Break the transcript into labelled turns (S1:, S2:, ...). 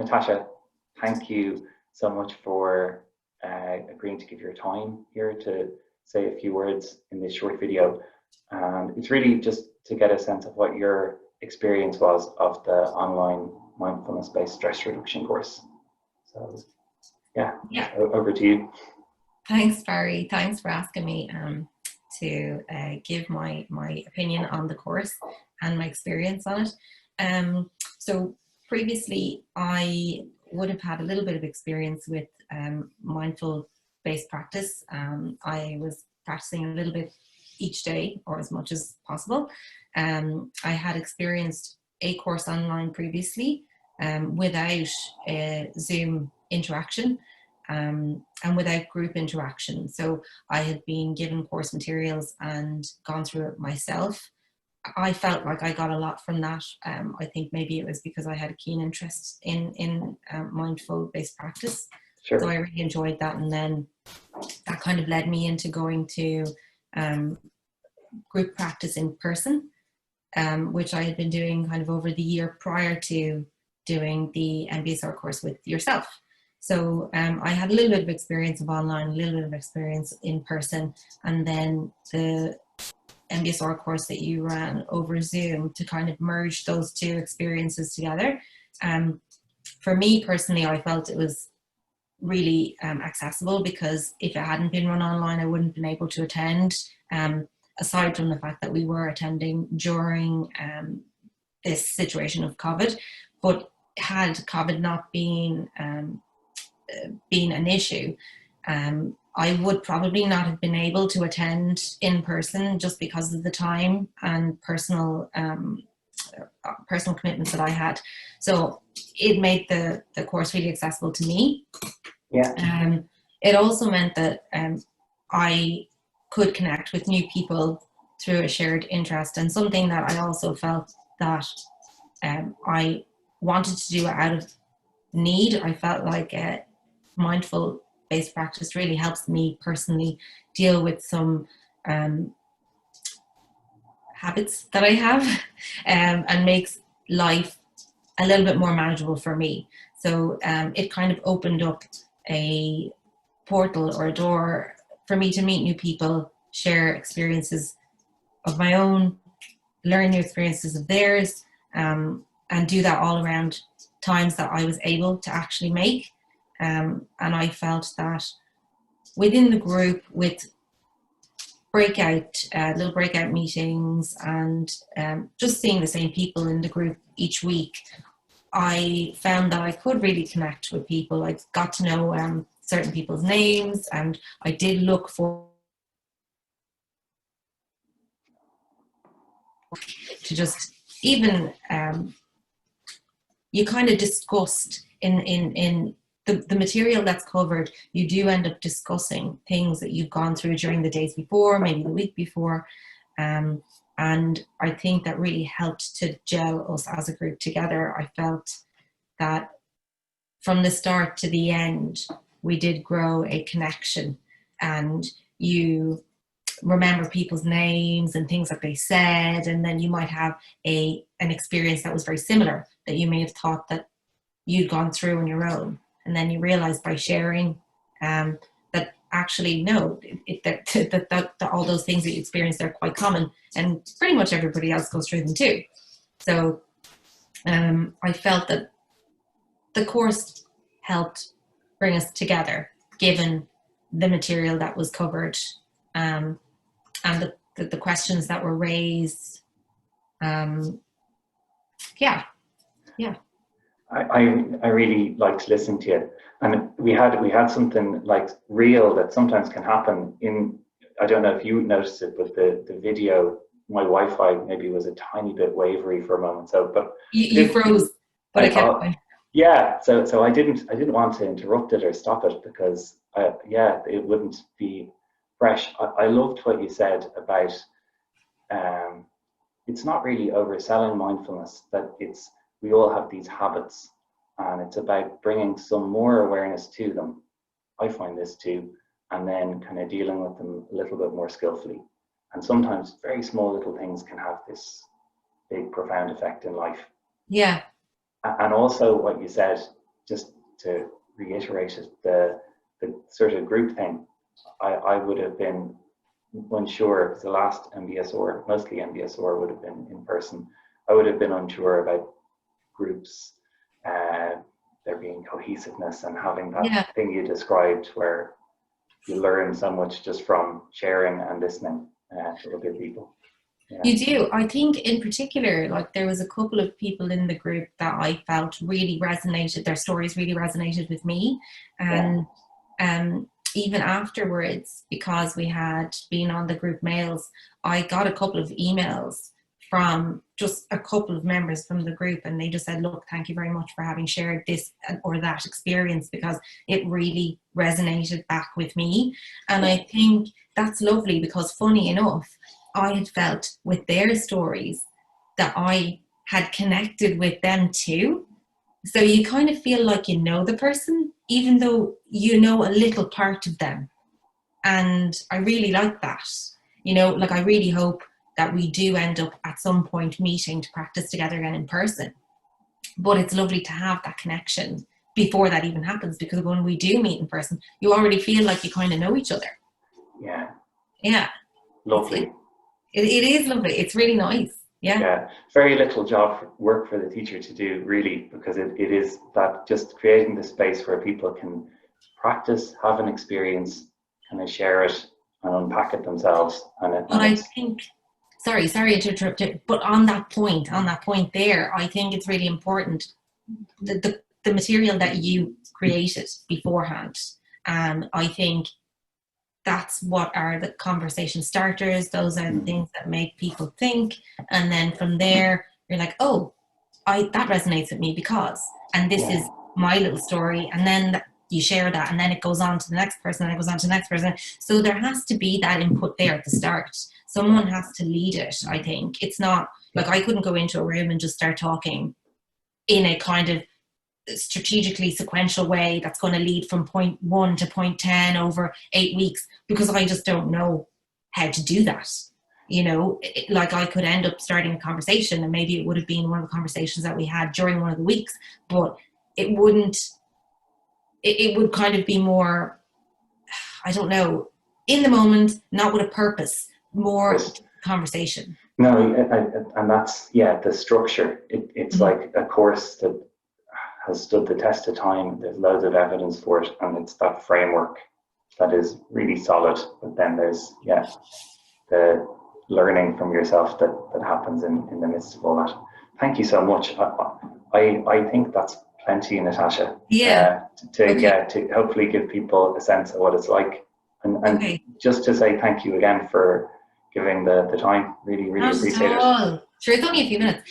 S1: Natasha, thank you so much for agreeing to give your time here to say a few words in this short video. And it's really just to get a sense of what your experience was of the online mindfulness-based stress reduction course. So yeah, over to you.
S2: Thanks, Barry. Thanks for asking me to give my opinion on the course and my experience on it. So previously, I would have had a little bit of experience with mindful-based practice. I was practicing a little bit each day, or as much as possible. I had experienced a course online previously without Zoom interaction and without group interaction. So I had been given course materials and gone through it myself. I felt like I got a lot from that. I think maybe it was because I had a keen interest in mindful-based practice.
S1: Sure.
S2: So I really enjoyed that, and then that kind of led me into going to group practice in person, which I had been doing kind of over the year prior to doing the MBSR course with yourself. So I had a little bit of experience of online, a little bit of experience in person, and then the MBSR course that you ran over Zoom to kind of merge those two experiences together. For me personally, I felt it was really accessible, because if it hadn't been run online, I wouldn't have been able to attend, aside from the fact that we were attending during this situation of COVID. But had COVID not been an issue, I would probably not have been able to attend in person, just because of the time and personal commitments that I had. So it made the course really accessible to me.
S1: Yeah.
S2: It also meant that I could connect with new people through a shared interest, and something that I also felt that I wanted to do out of need. I felt like mindful-based practice really helps me personally deal with some habits that I have, and makes life a little bit more manageable for me. So it kind of opened up a portal or a door for me to meet new people, share experiences of my own, learn new experiences of theirs, and do that all around times that I was able to actually make. And I felt that within the group, with little breakout meetings, and just seeing the same people in the group each week, I found that I could really connect with people. I got to know certain people's names, and I did look for to just even you kind of discussed in the material that's covered. You do end up discussing things that you've gone through during the days before, maybe the week before, and I think that really helped to gel us as a group together. I felt that from the start to the end, we did grow a connection, and you remember people's names and things that they said, and then you might have an experience that was very similar that you may have thought that you'd gone through on your own, and then you realize by sharing that actually no, that all those things that you experienced are quite common, and pretty much everybody else goes through them too. So I felt that the course helped bring us together, given the material that was covered, and the questions that were raised.
S1: I really liked listening to you, and we had something like real that sometimes can happen in. I don't know if you noticed it, but the video, my Wi-Fi maybe was a tiny bit wavery for a moment. So, but
S2: you froze, but I kept going.
S1: Yeah, so I didn't want to interrupt it or stop it, because it wouldn't be fresh. I loved what you said about it's not really overselling mindfulness, that we all have these habits, and it's about bringing some more awareness to them. I find this too, and then kind of dealing with them a little bit more skillfully. And sometimes very small little things can have this big, profound effect in life.
S2: Yeah.
S1: And also what you said just to reiterate it, the sort of group thing, I would have been unsure, because the last MBSR, mostly MBSR, would have been in person. I would have been unsure about groups, there being cohesiveness and having that thing you described where you learn so much just from sharing and listening to other people. Yeah.
S2: You do. I think in particular, like there was a couple of people in the group that I felt really resonated, their stories really resonated with me. And even afterwards, because we had been on the group mails, I got a couple of emails from just a couple of members from the group, and they just said, look, thank you very much for having shared this or that experience, because it really resonated back with me. And I think that's lovely, because funny enough, I had felt with their stories that I had connected with them too. So you kind of feel like you know the person, even though you know a little part of them. And I really like that. You know, like I really hope that we do end up at some point meeting to practice together again in person. But it's lovely to have that connection before that even happens, because when we do meet in person, you already feel like you kind of know each other.
S1: Yeah.
S2: Yeah.
S1: Lovely.
S2: It is lovely. It's really nice. Yeah.
S1: Very little work for the teacher to do, really, because it is that just creating the space where people can practice, have an experience, kind of share it and unpack it themselves. But
S2: I think, sorry to interrupt you, but on that point there, I think it's really important the material that you created beforehand. I think that's what are the conversation starters. Those are the things that make people think. And then from there, you're like, oh, that resonates with me because, and this is my little story. And then you share that, and then it goes on to the next person, and it goes on to the next person. So there has to be that input there at the start. Someone has to lead it, I think. It's not like I couldn't go into a room and just start talking in a kind of strategically sequential way that's going to lead from point 1 to point 10 over 8 weeks, because I just don't know how to do that. You know, like I could end up starting a conversation, and maybe it would have been one of the conversations that we had during one of the weeks, but it wouldn't, it would kind of be more, I don't know, in the moment, not with a purpose, more conversation.
S1: No, and that's, the structure. It's like a course that has stood the test of time. There's loads of evidence for it, and it's that framework that is really solid. But then there's the learning from yourself that happens in the midst of all that. Thank you so much. I think that's plenty, Natacha. To hopefully give people a sense of what it's like, and just to say thank you again for giving the time. Really appreciate it.
S2: Sure, it's only a few minutes.